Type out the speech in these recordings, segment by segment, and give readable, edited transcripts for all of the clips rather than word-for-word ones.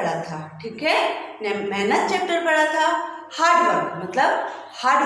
पढ़ा था, ठीक है, मेहनत चैप्टर पढ़ा था। हार्ड वर्क मतलब हार्ड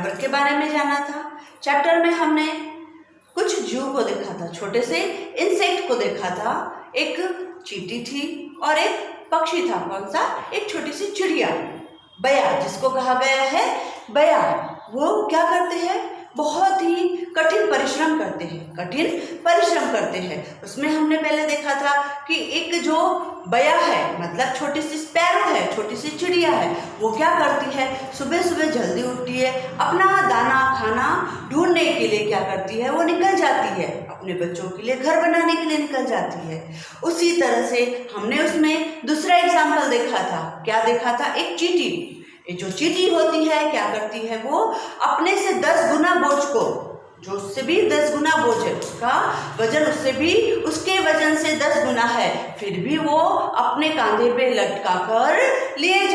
वर्क के बारे में जाना था। चैप्टर में हमने कुछ जीव को देखा था, छोटे से इंसेक्ट को देखा था। एक चींटी थी और एक पक्षी था। कौन सा? एक छोटी सी चिड़िया, बया, जिसको कहा गया है बया। वो क्या करते हैं? बहुत ही कठिन परिश्रम करते हैं। उसमें हमने पहले देखा था कि एक जो बया है मतलब छोटी सी स्पैरो है, छोटी सी चिड़िया है, वो क्या करती है? सुबह सुबह जल्दी उठती है, अपना दाना खाना ढूंढने के लिए क्या करती है? वो निकल जाती है, अपने बच्चों के लिए घर बनाने के लिए निकल जाती है। उसी तरह से हमने उसमें दूसरा एग्जाम्पल देखा था। क्या देखा था? एक चींटी। ये जो चींटी होती है क्या करती है? वो अपने से 10 गुना बोझ को, जो उससे भी 10 गुना बोझ है, उसका वजन उससे भी, उसके वजन से 10 गुना है, फिर भी वो अपने कांधे पे लटका कर लिए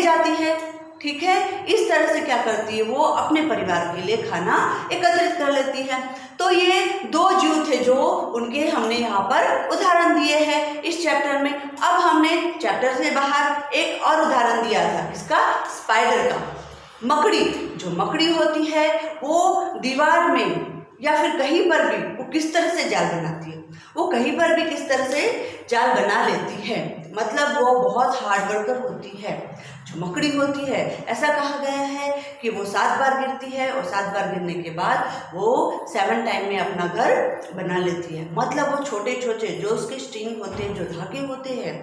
जाती है, ठीक है। इस तरह से क्या करती है? वो अपने परिवार के लिए खाना एकत्रित कर लेती है। तो ये 2 जीव थे जो उनके हमने यहाँ पर उदाहरण दिए हैं इस चैप्टर में। अब हमने चैप्टर से बाहर एक और उदाहरण दिया था, किसका? स्पाइडर का। मकड़ी, जो मकड़ी होती है वो दीवार में या फिर कहीं पर भी वो किस तरह से जाल बनाती है? वो कहीं पर भी किस तरह से जाल बना लेती है, मतलब वो बहुत हार्ड वर्कर होती है। जो मकड़ी होती है, ऐसा कहा गया है कि वो 7 बार गिरती है और 7 बार गिरने के बाद वो 7 टाइम में अपना घर बना लेती है। मतलब वो छोटे छोटे जो उसके स्ट्रिंग होते हैं, जो धागे होते हैं,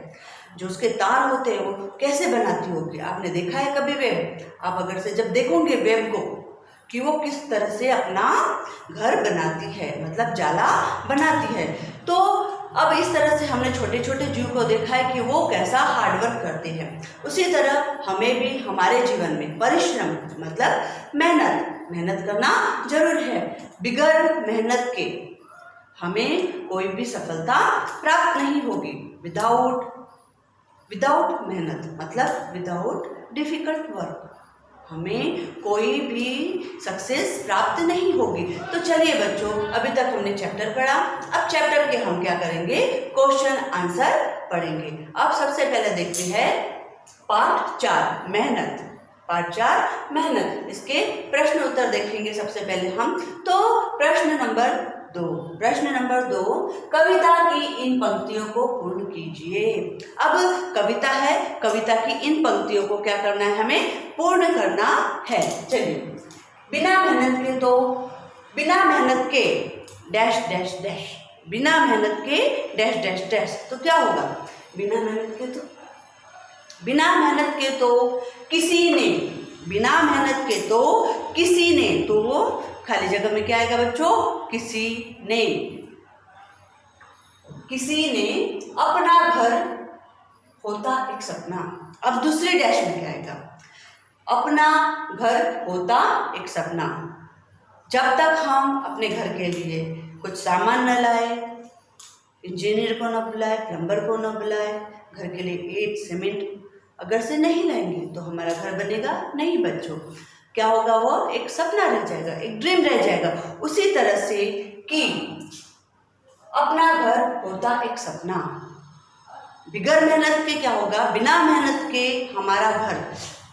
जो उसके तार होते हैं, वो कैसे बनाती होगी? आपने देखा है कभी वेब? आप अगर से जब देखोगे वेब को कि वो किस तरह से अपना घर बनाती है, मतलब जाला बनाती है। तो अब इस तरह से हमने छोटे छोटे जीव को देखा है कि वो कैसा हार्ड वर्क करते हैं। उसी तरह हमें भी हमारे जीवन में परिश्रम मतलब मेहनत करना जरूर है। बिगर मेहनत के हमें कोई भी सफलता प्राप्त नहीं होगी। विदाउट मेहनत मतलब विदाउट डिफिकल्ट वर्क हमें कोई भी सक्सेस प्राप्त नहीं होगी। तो चलिए बच्चों, अभी तक हमने चैप्टर पढ़ा, अब चैप्टर के हम क्या करेंगे? क्वेश्चन आंसर पढ़ेंगे। अब सबसे पहले देखते हैं पार्ट 4 मेहनत। पार्ट 4 मेहनत, इसके प्रश्न उत्तर देखेंगे सबसे पहले हम। तो प्रश्न नंबर 2, कविता की इन पंक्तियों को पूर्ण कीजिए। अब कविता है, कविता की इन पंक्तियों को क्या करना है? हमें पूर्ण करना है। चलिए, बिना मेहनत के डैश डैश डैश, बिना मेहनत के डैश डैश डैश, तो क्या होगा? बिना मेहनत के तो किसी ने, बिना मेहनत के तो किसी ने, तो वो खाली जगह में क्या आएगा बच्चों? किसी ने अपना घर होता एक सपना। अब दूसरे डैश में क्या आएगा? अपना घर होता एक सपना। जब तक हम अपने घर के लिए कुछ सामान न लाए, इंजीनियर को न बुलाए, प्लम्बर को न बुलाए, घर के लिए ईंट सीमेंट अगर से नहीं लाएंगे तो हमारा घर बनेगा नहीं बच्चों। क्या होगा? वो एक सपना रह जाएगा, एक ड्रीम रह जाएगा। उसी तरह से कि अपना घर होता एक सपना, बिगर मेहनत के क्या होगा? बिना मेहनत के हमारा घर,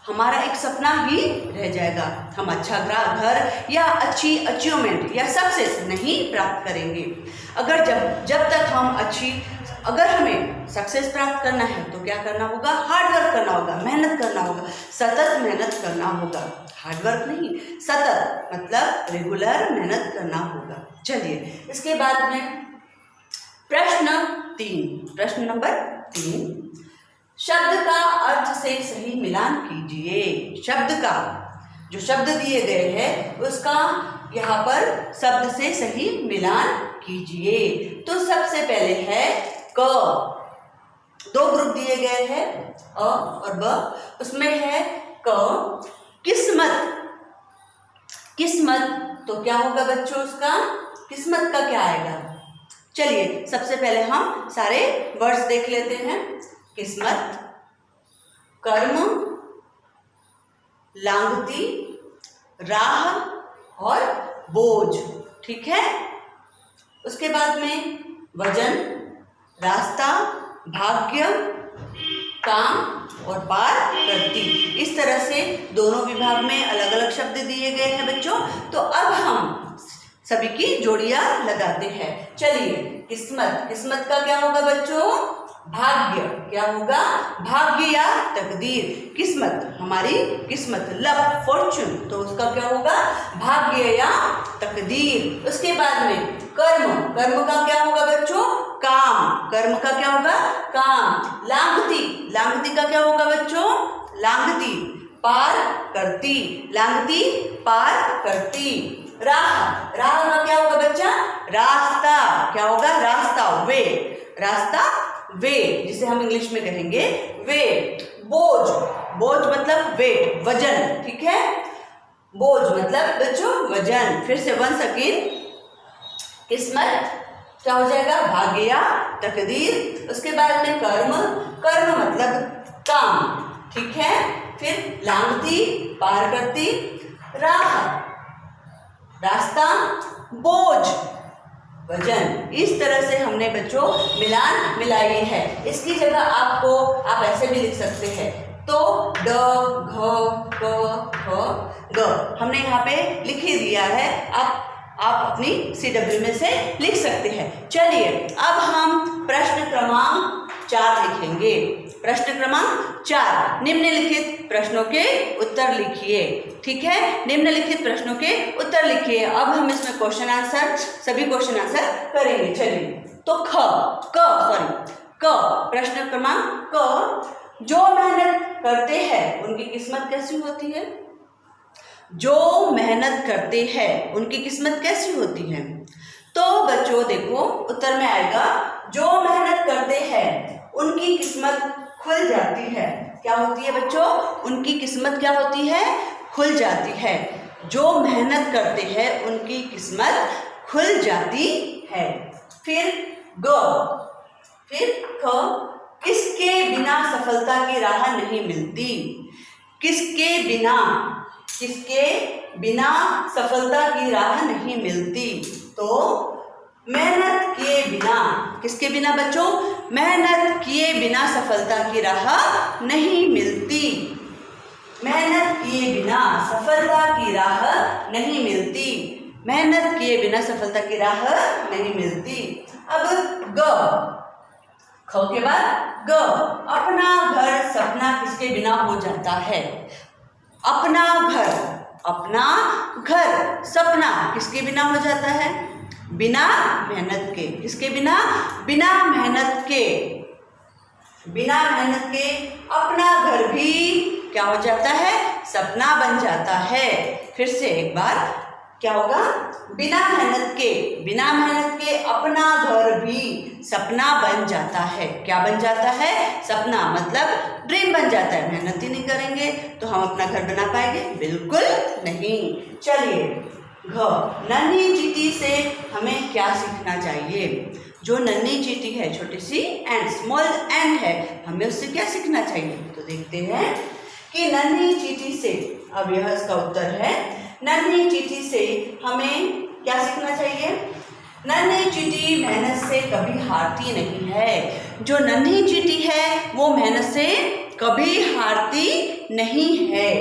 हमारा एक सपना ही रह जाएगा। हम अच्छा घर या अच्छी अचीवमेंट या सक्सेस नहीं प्राप्त करेंगे। अगर जब तक हम अगर हमें सक्सेस प्राप्त करना है तो क्या करना होगा? हार्ड वर्क करना होगा, मेहनत करना होगा, सतत मेहनत करना होगा। हार्ड वर्क नहीं, सतत मतलब रेगुलर मेहनत करना होगा। चलिए, इसके बाद में प्रश्न नंबर 3, शब्द का अर्थ से सही मिलान कीजिए। शब्द का, जो शब्द दिए गए हैं उसका यहाँ पर शब्द से सही मिलान कीजिए। तो सबसे पहले है क। 2 ग्रुप दिए गए हैं, अ और ब। उसमें है क, किस्मत। तो क्या होगा बच्चों उसका? किस्मत का क्या आएगा? चलिए, सबसे पहले हम सारे वर्ड्स देख लेते हैं। किस्मत, कर्म, लांघती, राह और बोझ, ठीक है। उसके बाद में वजन, रास्ता, भाग्य, काम और पार करती। इस तरह से दोनों विभाग में अलग अलग शब्द दिए गए हैं बच्चों। तो अब हम सभी की जोड़ियां लगाते हैं। चलिए, किस्मत, किस्मत का क्या होगा बच्चों? भाग्य। क्या होगा? भाग्य या तकदीर। किस्मत, हमारी किस्मत, लक, फॉर्चून, तो उसका क्या होगा? भाग्य या तकदीर। उसके बाद में कर्म, कर्म का क्या होगा बच्चों? काम, कर्म का क्या होगा? काम। लांघती, लांघती का क्या होगा बच्चों? लांघती, पार करती, लांघती पार करती। राह, राह का क्या होगा बच्चा? रास्ता। क्या होगा? रास्ता, वे, रास्ता, वे, जिसे हम इंग्लिश में कहेंगे वे। बोझ, बोझ मतलब वेट, वजन, ठीक है। बोझ मतलब बच्चों वजन। फिर से वंस अगेन, किस्मत क्या हो जाएगा? भाग्य या तकदीर। उसके बाद में कर्म, कर्म मतलब काम, ठीक है। फिर लांघती, पार करती, राह, रास्ता, बोझ, वजन। इस तरह से हमने बच्चों मिलान मिलाई है। इसकी जगह आपको आप ऐसे भी लिख सकते हैं। तो ड, घ, क, ख, ग हमने यहाँ पे लिख ही दिया है। आप अपनी CW में से लिख सकते हैं। चलिए, अब हम प्रश्न क्रमांक 4 लिखेंगे। प्रश्न क्रमांक 4, निम्नलिखित प्रश्नों के उत्तर लिखिए। ठीक है, निम्नलिखित प्रश्नों के उत्तर लिखिए। अब हम इसमें क्वेश्चन आंसर, सभी क्वेश्चन आंसर करेंगे। चलिए, तो क, प्रश्न क्रमांक क, जो मेहनत करते हैं उनकी किस्मत कैसी होती है? जो मेहनत करते हैं उनकी किस्मत कैसी होती है? तो बच्चों देखो, उत्तर में आएगा जो मेहनत करते हैं उनकी किस्मत खुल जाती है। क्या होती है बच्चों? उनकी किस्मत क्या होती है? खुल जाती है। जो मेहनत करते हैं उनकी किस्मत खुल जाती है। फिर ग, फिर ख, किसके बिना सफलता की राह नहीं मिलती? किसके बिना, किसके बिना सफलता की राह नहीं मिलती? तो मेहनत किए बिना, किसके बिना बच्चों? मेहनत किए बिना सफलता की राह नहीं मिलती। मेहनत किए बिना सफलता की राह नहीं मिलती। मेहनत किए बिना सफलता की राह नहीं मिलती। अब ग, ख के बाद ग, अपना घर सपना किसके बिना हो जाता है? अपना घर, अपना घर सपना किसके बिना हो जाता है? बिना मेहनत के। किसके बिना? बिना मेहनत के। बिना मेहनत के अपना घर भी क्या हो जाता है? सपना बन जाता है। फिर से एक बार, क्या होगा? बिना मेहनत के, बिना मेहनत के अपना घर भी सपना बन जाता है। क्या बन जाता है? सपना, मतलब ड्रीम बन जाता है। मेहनत ही नहीं करेंगे तो हम अपना घर बना पाएंगे? बिल्कुल नहीं। चलिए, घ, नन्ही चींटी से हमें क्या सीखना चाहिए? जो नन्ही चींटी है, छोटी सी एंड, स्मॉल एंड है, हमें उससे क्या सीखना चाहिए? तो देखते हैं कि नन्ही चींटी से, अब यह इसका उत्तर है, नन्ही चींटी से हमें क्या सीखना चाहिए? नन्ही चींटी मेहनत से कभी हारती नहीं है। जो नन्ही चींटी है वो मेहनत से कभी हारती नहीं है।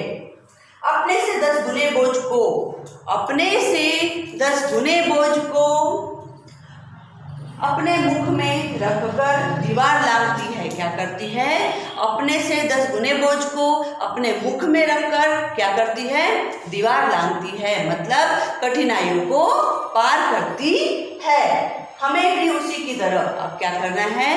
अपने से 10 गुने बोझ को, अपने से 10 गुने बोझ को अपने मुख में रखकर दीवार लांघती है। क्या करती है? अपने से 10 गुने बोझ को अपने मुख में रखकर क्या करती है? दीवार लांघती है, मतलब कठिनाइयों को पार करती है। हमें भी उसी की तरह अब क्या करना है?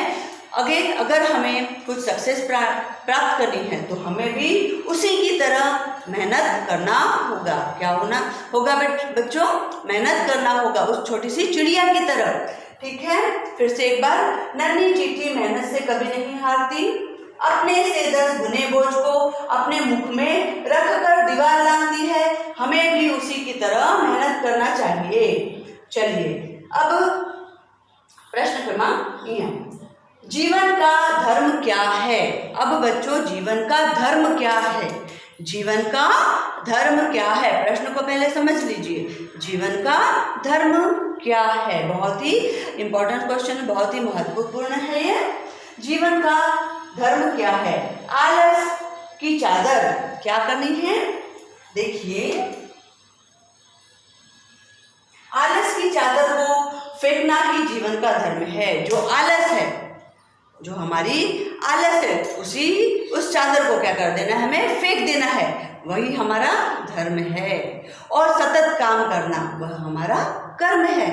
अगर हमें कुछ सक्सेस प्राप्त करनी है तो हमें भी उसी की तरह मेहनत करना होगा। क्या होना होगा बच्चों? मेहनत करना होगा, उस छोटी सी चिड़िया की तरह। ठीक है, फिर से एक बार, नन्ही चींटी मेहनत से कभी नहीं हारती, अपने से 10 गुने बोझ को अपने मुख में रखकर दीवार लांघती है। हमें भी उसी की तरह मेहनत करना चाहिए। चलिए, अब प्रश्न क्रमांक, जीवन का धर्म क्या है? अब बच्चों, जीवन का धर्म क्या है? जीवन का धर्म क्या है? प्रश्न को पहले समझ लीजिए। जीवन का धर्म क्या है? बहुत ही इंपॉर्टेंट क्वेश्चन, बहुत ही महत्वपूर्ण है ये। जीवन का धर्म क्या है? आलस की चादर क्या करनी है? देखिए, आलस की चादर को फेंकना ही जीवन का धर्म है। जो आलस है, जो हमारी आलस है, उस चादर को क्या कर देना है? हमें फेंक देना है, वही हमारा धर्म है। और सतत काम करना वह हमारा कर्म है।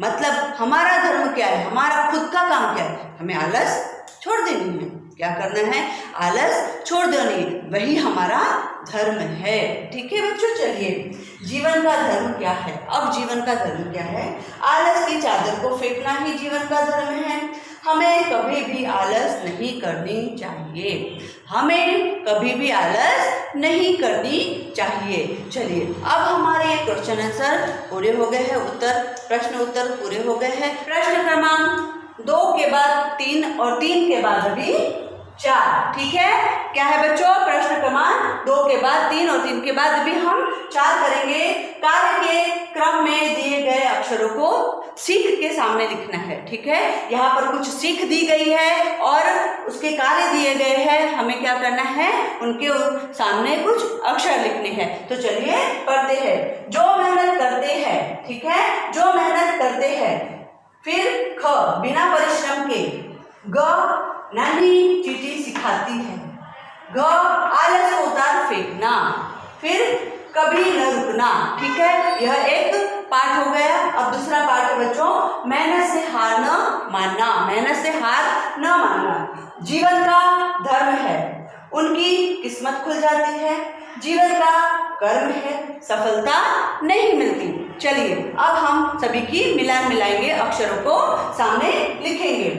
मतलब हमारा धर्म क्या है? हमारा खुद का काम क्या है? हमें आलस छोड़ देनी है। क्या करना है? आलस छोड़ देनी, वही हमारा धर्म है। ठीक है बच्चों, चलिए जीवन का धर्म क्या है? अब जीवन का धर्म क्या है? आलस की चादर को फेंकना ही जीवन का धर्म है। हमें कभी भी आलस नहीं करनी चाहिए। हमें कभी भी आलस नहीं करनी चाहिए। चलिए, अब हमारे ये क्वेश्चन आंसर पूरे हो गए हैं, प्रश्न उत्तर पूरे हो गए हैं। प्रश्न क्रमांक 2 के बाद 3 और 3 के बाद अभी 4। ठीक है, क्या है बच्चों? प्रश्न क्रमांक 2 के बाद 3 और 3 के बाद भी हम 4 करेंगे। कार्य के क्रम में दिए गए अक्षरों को सीख के सामने लिखना है। ठीक है, यहाँ पर कुछ सीख दी गई है और उसके कार्य दिए गए हैं। हमें क्या करना है? उनके सामने कुछ अक्षर लिखने हैं। तो चलिए पढ़ते हैं। जो मेहनत करते हैं, ठीक है, जो मेहनत करते हैं। फिर ख, बिना परिश्रम के। ग, नानी चीटी सिखाती है। ग, आलस को उतार फेंकना। फिर कभी न रुकना। ठीक है, यह एक पाठ हो गया। अब दूसरा पाठ है बच्चों, मेहनत से हार न मानना। मेहनत से हार न मानना जीवन का धर्म है। उनकी किस्मत खुल जाती है। जीवन का कर्म है, सफलता नहीं मिलती। चलिए, अब हम सभी की मिलाएंगे, अक्षरों को सामने लिखेंगे।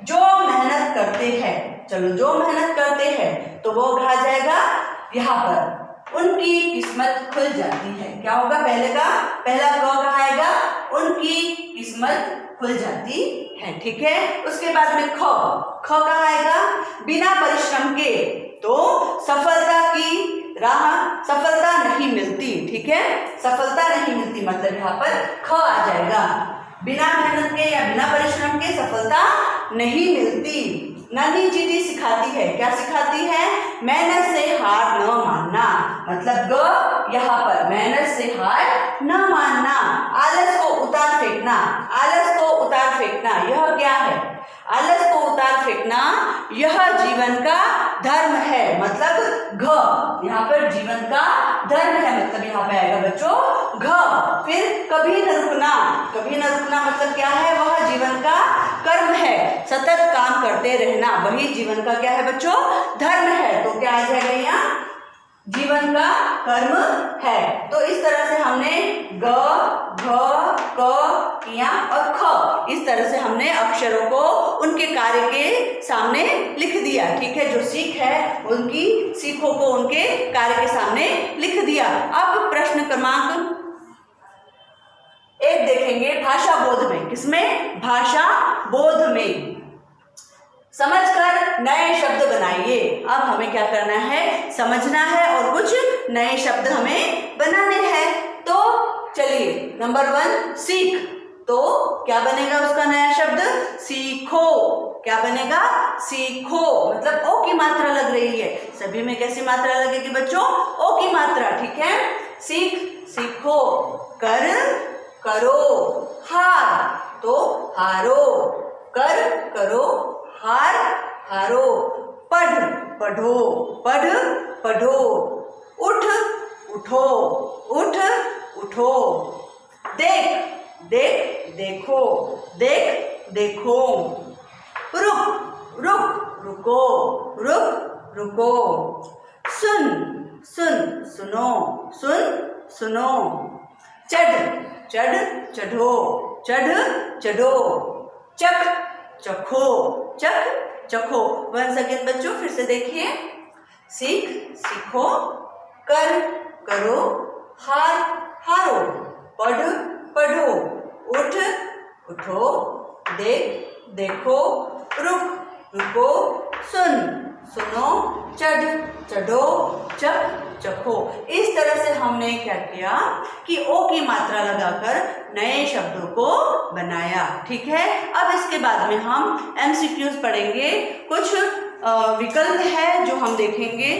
जो मेहनत करते हैं, चलो, जो मेहनत करते हैं तो वो कहा जाएगा यहाँ पर, उनकी किस्मत खुल जाती है। क्या होगा? पहला ग कहा आएगा, उनकी किस्मत खुल जाती है। ठीक है, उसके बाद में ख कहा आएगा, बिना परिश्रम के। तो सफलता की राह, सफलता नहीं मिलती। ठीक है, सफलता नहीं मिलती, मतलब यहाँ पर ख आ जाएगा। बिना मेहनत के या बिना परिश्रम के सफलता नहीं मिलती। नानी चीटी सिखाती है। क्या सिखाती है? मेहनत से हार न मानना। मतलब ग यहाँ पर, मेहनत से हार न मानना। आलस को उतार फेंकना। आलस को उतार फेंकना, यह क्या है? आलस को उतार फेंकना यह जीवन का धर्म है। मतलब घ, यहाँ पर जीवन का धर्म है, मतलब यहाँ पे आएगा बच्चों घ। फिर कभी न रुकना। कभी न रुकना मतलब क्या है? वह जीवन का कर्म है। सतत काम करते रहना, वही जीवन का क्या है बच्चों? धर्म है। तो क्या आ जाएगा यहाँ? जीवन का कर्म है। तो इस तरह से हमने ग, घ, क, किया और ख, इस तरह से हमने अक्षरों को उनके कार्य के सामने लिख दिया। ठीक है, जो सीख है उनकी सीखों को उनके कार्य के सामने लिख दिया। अब प्रश्न क्रमांक 1 देखेंगे, भाषा बोध में। किसमें? भाषा बोध में। समझकर नए शब्द बनाइए। अब हमें क्या करना है? समझना है और कुछ नए शब्द हमें बनाने हैं। तो चलिए, नंबर 1 सीख। तो क्या बनेगा उसका नया शब्द? सीखो। क्या बनेगा? सीखो। मतलब ओ की मात्रा लग रही है। सभी में कैसी मात्रा लगेगी बच्चों? ओ की मात्रा। ठीक है, सीख, सीखो। कर, करो। हार, तो हारो। कर, करो। हार, हारो। पढ़, पढ़ो। पढ़, पढ़ो। उठ, उठो। उठ, उठो। देख, देख, देखो। देख, देखो। रुक, रुक, रुको। रुक, रुको। सुन, सुन, सुनो। सुन, सुनो। चढ़, चढ़, चढ़ो। चढ़, चढ़ो। चख, चखो। चख, चखो। वंस अगेन बच्चों, फिर से देखिए। सीख, सीखो। कर, करो। हार, हारो। पढ़, पढ़ो। उठ, उठो। देख, देखो। रुक, रुको। सुन, सुनो। चढ़, चढ़ो। चख, चखो। इस तरह से हमने क्या किया कि ओ की मात्रा लगाकर नए शब्दों को बनाया। ठीक है, अब इसके बाद में हम MCQs पढ़ेंगे। कुछ विकल्प है जो हम देखेंगे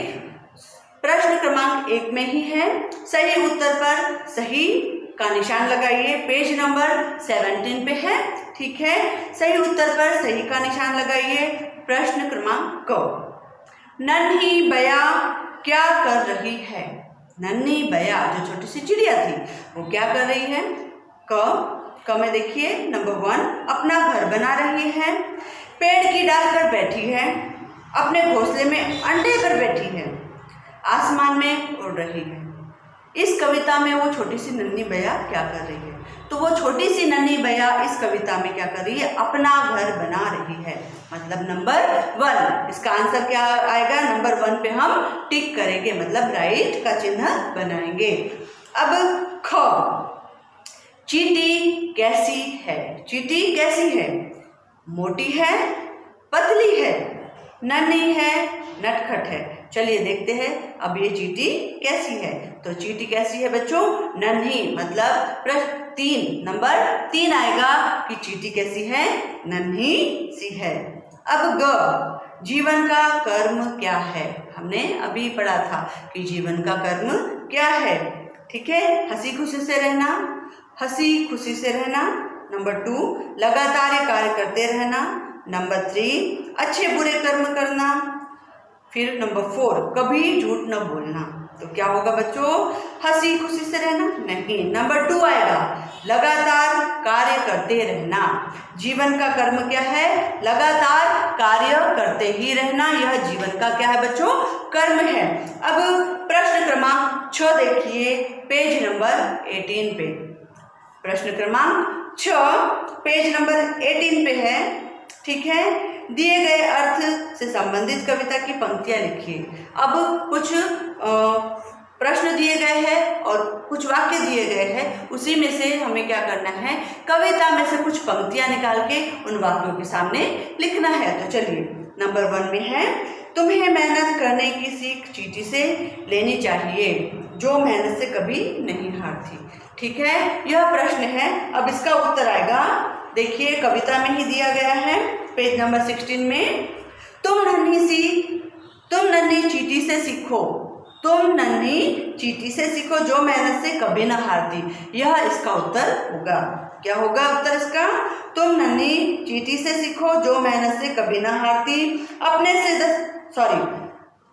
प्रश्न क्रमांक 1 में ही है। सही उत्तर पर सही का निशान लगाइए, पेज नंबर 17 पे है। ठीक है, सही उत्तर पर सही का निशान लगाइए। प्रश्न क्रमांक क, नन्ही बया क्या कर रही है? नन्ही बया जो छोटी सी चिड़िया थी वो क्या कर रही है? क में देखिए नंबर 1 अपना घर बना रही है, पेड़ की डाल पर बैठी है, अपने घोंसले में अंडे पर बैठी है, आसमान में उड़ रही है। इस कविता में वो छोटी सी नन्ही बया क्या कर रही है? तो वो छोटी सी नन्ही बया इस कविता में क्या कर रही है? अपना घर बना रही है, मतलब नंबर 1। इसका आंसर क्या आएगा? नंबर 1 पे हम टिक करेंगे, मतलब राइट का चिन्ह बनाएंगे। अब ख, चींटी कैसी है? चींटी कैसी है? मोटी है, पतली है, नन्ही है, नटखट है। चलिए देखते हैं अब ये चींटी कैसी है। तो चींटी कैसी है बच्चों? नन्ही, मतलब प्रश्न 3 नंबर 3 आएगा कि चींटी कैसी है? नन्ही सी है। अब ग, जीवन का कर्म क्या है? हमने अभी पढ़ा था कि जीवन का कर्म क्या है। ठीक है, हंसी खुशी से रहना, हंसी खुशी से रहना। नंबर 2 लगातार कार्य करते रहना। नंबर 3 अच्छे बुरे कर्म करना। फिर नंबर 4 कभी झूठ न बोलना। तो क्या होगा बच्चों? हंसी खुशी से रहना नहीं, नंबर 2 आएगा लगातार कार्य करते रहना। जीवन का कर्म क्या है? लगातार कार्य करते ही रहना, यह जीवन का क्या है बच्चों? कर्म है। अब प्रश्न क्रमांक 6 देखिए, पेज नंबर 18 पे। प्रश्न क्रमांक 6 पेज नंबर 18 पे है। ठीक है, दिए गए अर्थ से संबंधित कविता की पंक्तियां लिखिए। अब कुछ प्रश्न दिए गए हैं और कुछ वाक्य दिए गए हैं, उसी में से हमें क्या करना है? कविता में से कुछ पंक्तियां निकाल के उन वाक्यों के सामने लिखना है। तो चलिए, नंबर 1 में है, तुम्हें मेहनत करने की सीख चींटी से लेनी चाहिए, जो मेहनत से कभी नहीं हारती। ठीक है, यह प्रश्न है। अब इसका उत्तर आएगा, देखिए कविता में ही दिया गया है, पेज नंबर 16 में। तुम नन्ही चींटी से सीखो, तुम नन्ही चींटी से सीखो, जो मेहनत से कभी ना हारती। यह इसका उत्तर होगा। क्या होगा उत्तर इसका? तुम नन्ही चींटी से सीखो, जो मेहनत से कभी ना हारती,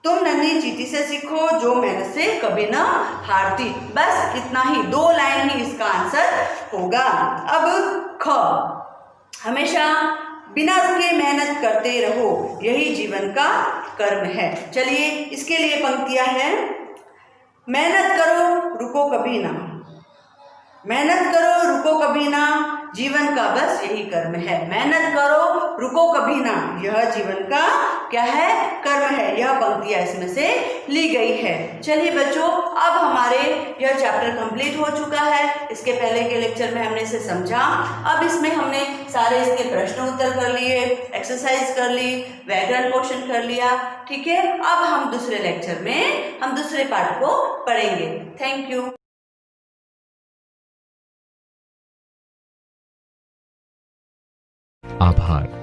तुम नन्ही चींटी से सीखो, जो मेहनत से कभी ना हारती। बस इतना ही, 2 लाइन ही इसका आंसर होगा। अब ख, हमेशा बिना रुके मेहनत करते रहो, यही जीवन का कर्म है। चलिए, इसके लिए पंक्तियां हैं। मेहनत करो रुको कभी ना, मेहनत करो रुको कभी ना, जीवन का बस यही कर्म है। मेहनत करो रुको कभी ना, यह जीवन का क्या है? कर्म है। यह पंक्तियां इसमें से ली गई है। चलिए बच्चों, अब हमारे यह चैप्टर कंप्लीट हो चुका है। इसके पहले के लेक्चर में हमने इसे समझा, अब इसमें हमने सारे इसके प्रश्न उत्तर कर लिए, एक्सरसाइज कर ली, व्याकरण पोर्शन कर लिया। ठीक है, अब हम दूसरे लेक्चर में हम दूसरे पार्ट को पढ़ेंगे। Thank you. आभार।